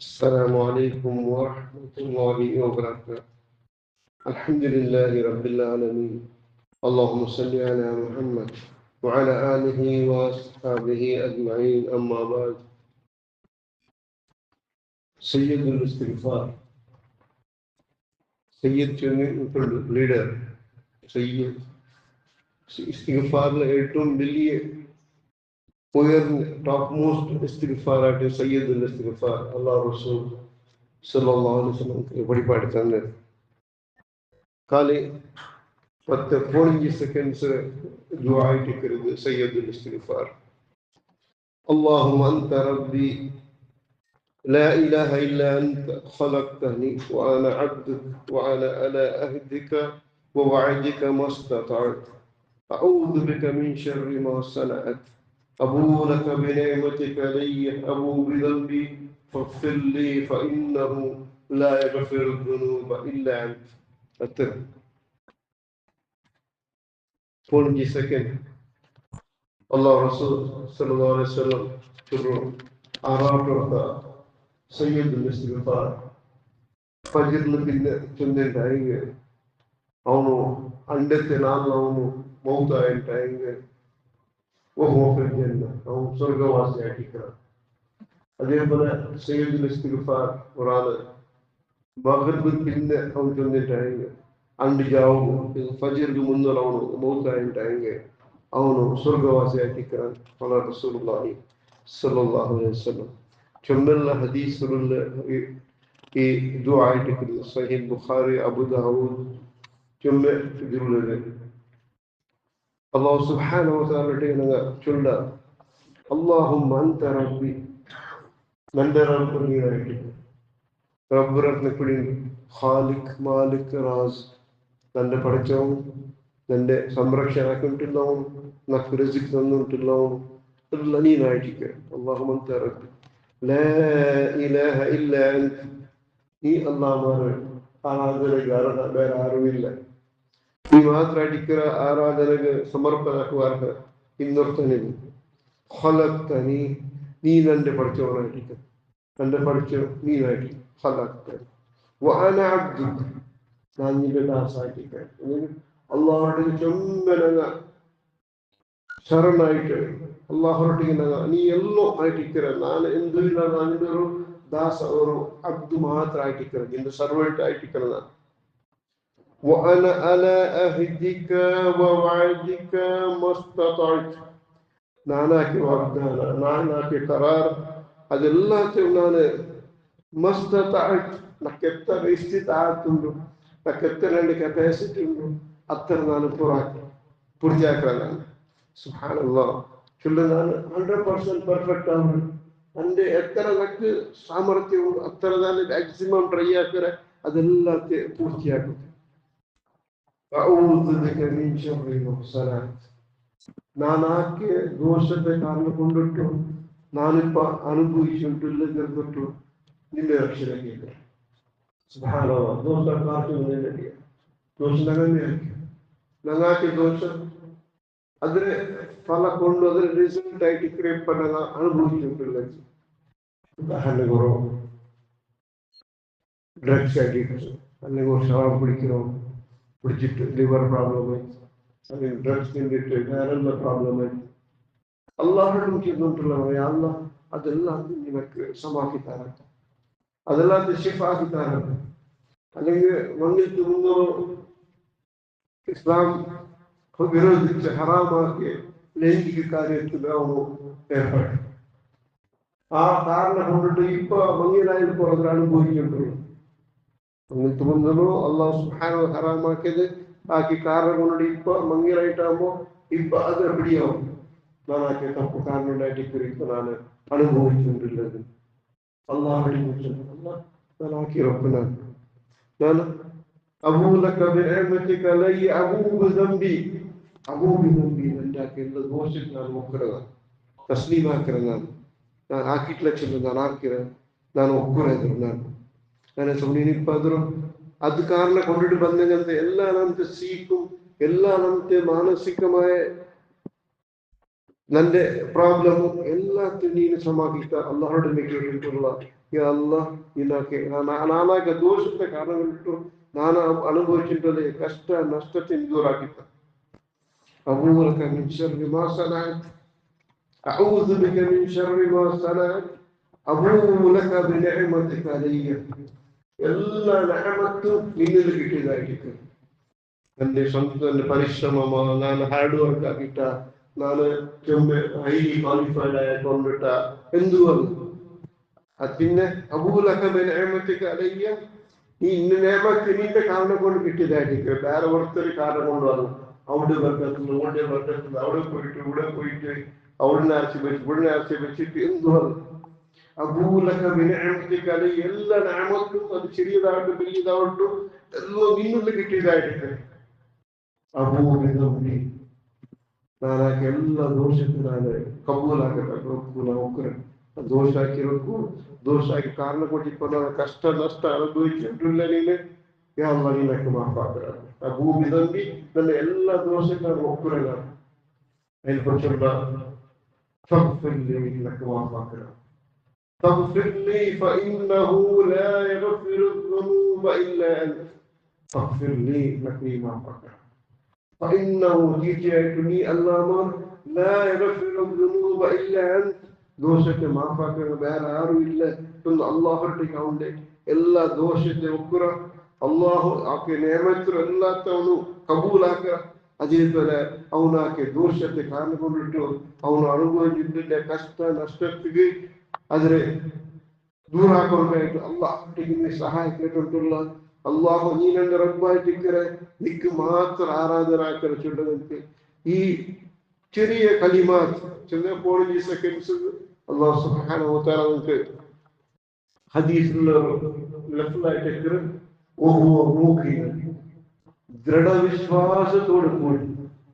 السلام عليكم ورحمة الله وبركاته. الحمد لله رب العالمين. اللهم صل على محمد وعلى آله وأصحابه أجمعين. أما بعد. سيد الاستغفار. سيد leader. سيد ഇസ്തിഗ്ഫാറിലെ ഏറ്റവും വലിയ ഉയർന്ന ടോപ്പ് മോസ്റ്റ് ഇസ്തിഗ്ഫാറായിട്ട് സയ്യിദുൽ ഇസ്തിഗ്ഫാർ അല്ലാഹു റസൂൽ സല്ലല്ലാഹു അലൈഹി വസല്ലം വഴിപാട് തന്നെ കാലി 10-15 സെക്കൻഡ്സ് ദുആയിട്ടിക്കരുത് സയ്യിദുൽ ഇസ്തിഗ്ഫാർ. اللهم أنت ربي لا إله إلا أنت خلقتني وأنا عبدك وأنا على عهدك ووعدك ما استطعت أعوذ بك من شر ما صنعت أبوء لك بنعمتك علي أبوء بذنبي فاغفر لي فإنه لا يغفر الذنوب إلا أنت. 15 സെക്കൻഡ് അല്ലാഹു റസൂൽ സല്ലല്ലാഹു അലൈഹി വസല്ലം ആറാമത്തെ സയ്യിദുൽ ഇസ്തിഗ്ഫാർ ഫജ്റിൽ പിന്നെ ചൊല്ലിണ്ടായെങ്കിൽ ಅವನು ಅಂಡತ್ತೆ ನಾನು ಅವನು ಮೌತ ಆಯ್ತಾയെങ്കിൽ അവൻ സ്വർഗവാസി ആയിരിക്കണം. അതേപോലെ സയ്യിദുൽ ഇസ്തിഗ്ഫാർ ഒരാള് മഗ്രിബിൽ പിന്നെ അവൻ ചൊല്ലിണ്ടായെങ്കിൽ ಅಂಡು ಜಾವು ಫಜರ್ಗೆ ಮುಂದೆ ಅವನು ಮೌತಾಯಿಗೆ ಅವನು ಸ್ವರ್ಗವಾಸಿ ಆಗಿಕ್கிறான். ಅಲ್ಲ ರಸೂಲುಲ್ಲಾಹಿ ಸಲ್ಲಲ್ಲಾಹು ಅಲೈಹಿ ವಸಲ್ಲಂ ಚೊಮ್ಮೆಲ್ಲ ಹದೀಸುಗಳ ಈ ದುಆ ಇಟ್ಟಿದ್ದು ಸಹೀಹ್ ಬುಖಾರಿ ಅಬು ದಾವೂದ್ ಚೊಮ್ಮೆ ഇതിലുള്ളത് അല്ലാഹു സുബ്ഹാനഹു വ തആലയുടെ ഞങ്ങ ചൊല്ല അല്ലാഹുമ്മ അൻത റബ്ബി നന്റെ റബ്ബ് നീയായിട്ട് റബ്ബ് റബ്ബിനെ കുടി ഖാലിഖ് മാലിക് റാസ് നന്റെ പഠിച്ചവൻ നന്റെ സംരക്ഷണാക്കിട്ടുള്ളവൻ നക്ക് റിസ്ക് തന്നിട്ടുള്ളവൻ എല്ലാം നീനായിരിക്കുക. അല്ലാഹുമ്മ അൻത റബ്ബി ലാ ഇലാഹ ഇല്ലാ അൻത നീ അല്ലാഹുവേ ആരാധനಗೆ ಬೇರೆ ಆರುವಿಲ್ಲ. നീ മാത്രമായിരിക്കുക ആരാധനಗೆ സമർപ്പണാക്കുവാർഹ ಇನ್ನೊರ್ತನಿಗೆ ഖലഖ്തനി നീ നന്റെ പഠിച്ചവനായിരിക്കുക നന്റെ പഠിച്ചവൻ നീനായിരിക്കും. ഖലഖ്തനി വഅന അബ്ദുക ഞാൻ നിന്റെ ദാസായിരിക്കുക. അള്ളാഹുവിന്റെ ചൊമ്മനങ്ങ ಶರಣಾಯಿಟ್ಟು ಅಲ್ಲಾಹರೊಟ್ಟಿಗೆ ನೀ ಎಲ್ಲೋ ಆಯ್ತಿಕ್ಕಿರ ನಾನು ಎಂದೂ ಇಲ್ಲ ನಾನಿಂದರು ದಾಸ ಅವರು ಅಬ್ದು ಮಾತ್ರ ಆಯ್ತಿಕ್ಕಿರ ನಿಂದು ಸರ್ವೆಂಟ್ ಆಯ್ತಿಕ್ಕಿರ ನಾನು وأنا على عهدك ووعدك ما استطعت ನಾನಾಕಿ ವಾಗ್ದಾನ ನಾನಾಕಿ ಕರಾರ್ ಅದೆಲ್ಲத்தையும் ನಾನು ಮಸ್ತತಾಯ್ತು ನಕ್ಕೆತ್ತ ಇಸ್ತಿತಾಯ್ತುಂಡು ನಕ್ಕೆತ್ತ ನನ್ನ ಕೆಪಾಸಿಟಿ ಉಂಡು ಅತ್ತರ ನಾನು ಪೂರ್ತಿಯಾಕ್ರ ನಾನು സുബ്ഹാനല്ലാഹ് ചൊല്ലുന്നതാണ് 100% പെർഫെക്റ്റ് ആണ്. എൻ്റെ എത്ര നക്ക് സാമർത്ഥ്യവും അത്ര തന്നെ മാക്സിമം ട്രൈ ആക്കുക അതെല്ലാം പൂർത്തിയാക്കും. നാനാക്കിയ ദോഷത്തെ കാരണം കൊണ്ടിട്ടു നാനിപ്പോ അനുഭവിച്ചിട്ടുള്ളതിട്ടു നിന്റെ രക്ഷയില്ല. സുബ്ഹാനല്ലാഹ് ദോഷം കാട്ടുന്നില്ല ദോഷം നങ്ങാക്കിയ ദോഷം അതിന് ഫല കൊണ്ട് അതിന് റിസൾട്ട് ആയിട്ട് ക്രിയേറ്റ് പണ്ണ അനുഭവിച്ചിട്ടുള്ള ഉദാഹരണം കുറവ് ഡ്രഗ്സ് അഡിക്ഷൻ അല്ലെങ്കിൽ ഒരു ഷറാബ് പിടിക്കണോ പിടിച്ചിട്ട് ലിവർ പ്രോബ്ലമായി അല്ലെങ്കിൽ ഡ്രഗ്സ് തിന്നിട്ട് വേറെന്താ പ്രോബ്ലമായി അള്ളാഹുടെ ചെയ്തിട്ടുള്ളവരെ അല്ല അതെല്ലാം നിനക്ക് സമാക്കി തരാം അതെല്ലാം ഷിഫാക്കി തരാം. അല്ലെങ്കിൽ വന്നിട്ട് മുന്നോ ഇസ്ലാം വിരോധിച്ച് ഹറാമാക്കിയ ലൈംഗിക കാര്യത്തിൽ അവನು ഏർപ്പെട്ടു. ആ കാരണം കൊണ്ടിട്ട് ഇപ്പൊ ഭംഗിയിലായി പുറത്ത് അനുഭവിച്ചിട്ടുള്ളൂ. അങ്ങനത്തെ മുന്നോ അള്ളാഹു സുബ്ഹാനഹു വ ഹറാമാക്കിയത് ആക്കി കാരണം കൊണ്ടിട്ട് ഇപ്പൊ ഭംഗിയിലായിട്ടാകുമ്പോ ഇപ്പൊ അത് എവിടെയാവും നാനാക്കിയ തപ്പ് കാരണം ഉണ്ടായിട്ട് ഇപ്പൊ ഞാൻ അനുഭവിച്ചിട്ടുള്ളത്. അള്ളാഹുടെ നാനാക്കി റബ്ബനാണ് ഞാൻ أبوء لك بنعمتك علي أبوء بذنبي أبوء بذنبي لكن الدوشة ನಾನು ಒಕ್ಕರಲ್ಲ ತಸ್ಲೀಮ್ ಹಾಕಿರಲ್ಲ ನಾನು ಹಾಕಿಟ್ಲಕ್ಷ ನಾನು ಹಾಕಿರ ನಾನು ಒಕ್ಕರಿದ್ರು ನಾನು ಸುಮ್ಮನಿಪ್ಪಾದ್ರು അത് കാരണം കൊണ്ടിട്ട് ಬಂದಂತೆ ಎಲ್ಲ ನಮ್ತೆ ಸೀಕು ಎಲ್ಲ ನಮ್ತೆ ಮಾನಸಿಕമായ ನನ್ನ ಪ್ರಾಬ್ಲಮ್ ಎಲ್ಲಾத்தையும் ನೀನು ಸಮಾಗಿತ ಅಲ್ಲಾಹ್ರೊಡನೆ ಕೇಳಿಕೊಳ್ಳ ಯಾ ಅಲ್ಲಾಹ್ ನಿನಗೆ ನಾನಾಗ ದೋಷದ ಕಾರಣವಿಟ್ಟು ನಾನು ಅನುಭವಿಸಿದ ಕಷ್ಟ ನಷ್ಟದಿಂದ ದೂರಾಗಿದ್ದ ಅಬೂಲಕ ಮಿನ್ ಶರ್ರಿ ಮಾ ಸನಅತ್ ಅഊذು ಬಿಕ ಮಿನ್ ಶರ್ರಿ ಮಾ ಸನಅತ್ ಅಬೂಲಕ ಬಿನಿಅಮತಿಕ ಅಲಯ್ಯ ಎಲ್ಲ ನೆಹಮತ್ತು ನಿನ್ನಲ್ಲಿ കിട്ടിയതായിരിക്കും എൻ്റെ സ്വന്തം എൻ്റെ പരിശ്രമം ನಾನು ಹಾರ್ಡ್ ವರ್ಕ್ ಆಗಿಟ್ಟ ನಾನು ಹೈಲಿ ಕ್ವಾಲಿಫೈಡ್ ആയിക്കൊണ്ടിട്ട എന്തുവല്ല അത് പിന്നെ അബൂലക ബിനിഅമതിക അലയ്യ ഈ നിയമത്ത് നിന്റെ കാരണം കൊണ്ട് കിട്ടിയതായിരിക്കും വേറെ ഒരുത്തൊരു കാരണം കൊണ്ടുവന്നു അവിടെ വർക്കത്തുന്നു അവിടെ പോയിട്ട് ഇവിടെ പോയിട്ട് അവിടുന്ന് ആശീർവദിച്ചിട്ട് എന്തുവല്ല അബൂലക ബിനിഅമതിക അലയ്യ എല്ലാ നിഅമത്തും അത് ചെറിയതാവട്ടെ വലിയതാവട്ടെ എല്ലാം നിന്നുള്ളിൽ കിട്ടിയതായിരിക്കും അബൂബിദംബി ನಾನಾಗಿ ಎಲ್ಲ ದೋಷಕ್ಕೆ ನಾನು ಕಬೂಲ್ ಆಗಬೇಕು ನಾವು ದೋಷ ಹಾಕಿರೋಕ್ಕೂ ದೋಷ ಆಗಿ ಕಾರಣ ಕೊಟ್ಟಿಪ್ಪ ನಾನು ಕಷ್ಟ ನಷ್ಟ ಅನುಭವಿಸಿಲ್ಲ ನೀನು ಯಾವ ನೀನಕ್ಕೆ ಮಾಪಾಗ್ರ ಆ ಭೂಮಿ ನಂಬಿ ನನ್ನ ಎಲ್ಲ ದೋಷಕ್ಕೆ ನಾನು ಒಕ್ಕರೆ ನಾನು ಅಲ್ಲಿ ಕೊಟ್ಟಿಲ್ಲ ತಪ್ಪಲ್ಲಿ لك ಮಾಪಾಗ್ರ تغفر لي فإنه لا يغفر الذنوب إلا أنت تغفر لي لك ಮಾಪಾಗ್ರ فإنه جئتني اللهم لا يغفر الذنوب إلا أنت ದೋಷಕ್ಕೆ ಮಾಫಾಕ ಬೇರೆ ಯಾರು ಇಲ್ಲ ಒಂದು ಅಲ್ಲಾಹರೊಟ್ಟಿಗೆ ಅವನೇ ಎಲ್ಲ ದೋಷತೆ ಒಕ್ಕುರ ಅಲ್ಲಾಹು ಆಕೆ ನೇಮತ್ರು ಎಲ್ಲ ಅವನು ಕಬೂಲ್ ಹಾಕ ಅದೇ ತರ ಅವನಾಕೆ ದೋಷತೆ ಕಾರಣಗೊಂಡಿಟ್ಟು ಅವನು ಅನುಭವಿಸಿದ್ದ ಕಷ್ಟ ನಷ್ಟಕ್ಕೆ ಆದರೆ ದೂರ ಹಾಕೋಬೇಕಾಯ್ತು ಅಲ್ಲಾಹೊಟ್ಟಿಗೆ ಸಹಾಯ ಕೇಳಿಲ್ಲ ಅಲ್ಲಾಹು ನೀನಂದ ರಬ್ಬಾಯ್ತಿಕ್ಕರೆ ನಿಕ್ಕು ಮಾತ್ರ ಆರಾಧನೆ ಹಾಕರ ಚುಡದಂತೆ ಈ ചെറിയ കലിമാത്ത് ചെറിയ 40 സെക്കൻഡ്സ് അല്ലാഹു സുബ്ഹാനഹു വ തആല നമുക്ക് ഹദീസിൽ ലഫ്ലായിട്ട് വഹുവ മൂഖിൻ ദൃഢവിശ്വാസത്തോടെ കൂടി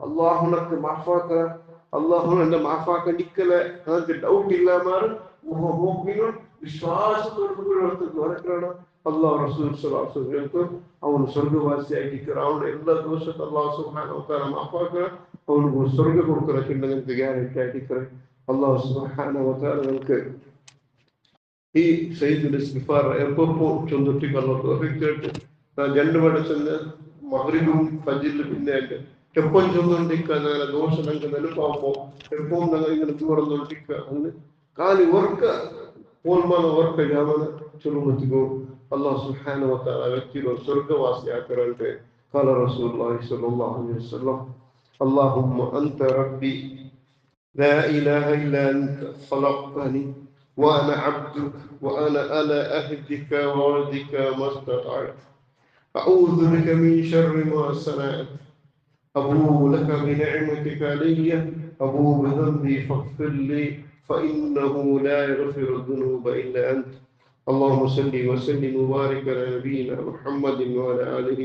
അല്ലാഹുനക്ക് മാഫാക്ക അല്ലാഹുനന്റെ മാഫാക്ക നിക്കലെ നമുക്ക് ഡൗട്ട് ഇല്ല മാർ വഹുവ മൂഖിൻ വിശ്വാസത്തോടെ കൂടി വരക്കണം അല്ലാഹു റസൂൽ സല്ലല്ലാഹു അലൈഹി വസല്ലം ಅವನು ಸ್ವರ್ಗವಾಸಿಯಾಗಿದ್ದರು ಅವನ ಎಲ್ಲ ದೋಷಕ್ಕೆ ಅಲ್ಲಾಹ್ ಸುಬ್ಹಾನಹು ವ ತಆಲ ಮಾಫಾಕ ಅವನಿಗೆ ಸ್ವರ್ಗ ಕೊಡ್ತಾರೆ ಚಿನ್ನದಂತೆ ಗ್ಯಾರಂಟಿ ಆಗಿದ್ದಾರೆ ಅಲ್ಲಾಹ್ ಸುಬ್ಹಾನಹು ವ ತಆಲ നമുക്ക് ഈ സയ്യിദുൽ ഇസ്തിഗ്ഫാർ എപ്പോഴും ചൊല്ലിട്ട് അല്ലാഹു ഞാൻ രണ്ട് പഠിച്ചത് മഗ്രിബും ഫജ്റിലും പിന്നെ എപ്പോഴും ചൊല്ലിക്കൊണ്ടിരിക്കുന്ന ദോഷം നമുക്ക് നെനപ്പാകുമ്പോ എപ്പോഴും ഞങ്ങൾ ഇങ്ങനെ തുറന്നുകൊണ്ടിരിക്കുക അങ്ങനെ കാലി വർക്ക് പോൽമാന വർക്ക് ജാമന ചൊല്ലുമ്പോഴത്തേക്കോ അല്ലാഹു സുബ്ഹാനഹു വ തആല വ്യക്തിയെ സ്വർഗവാസിയാക്കറante قال رسول الله صلى الله عليه وسلم اللهم أنت ربي لا إله إلا أنت خلقتني وأنا عبدك وأنا على عهدك ووعدك ما استطعت أعوذ بك من شر ما صنعت أبوء لك بنعمتك علي أبوء بذنبي فاغفر لي فإنه لا يغفر الذنوب إلا أنت اللهم صل وسلم وبارك على نبينا محمد وعلى آله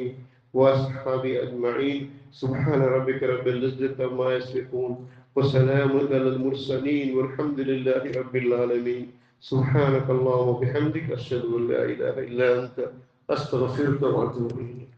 وأصحابه أجمعين سبحان ربك رب العزة عما يصفون وسلام على المرسلين والحمد لله رب العالمين سبحانك اللهم وبحمدك أشهد أن لا إله إلا أنت أستغفرك وأتوب إليك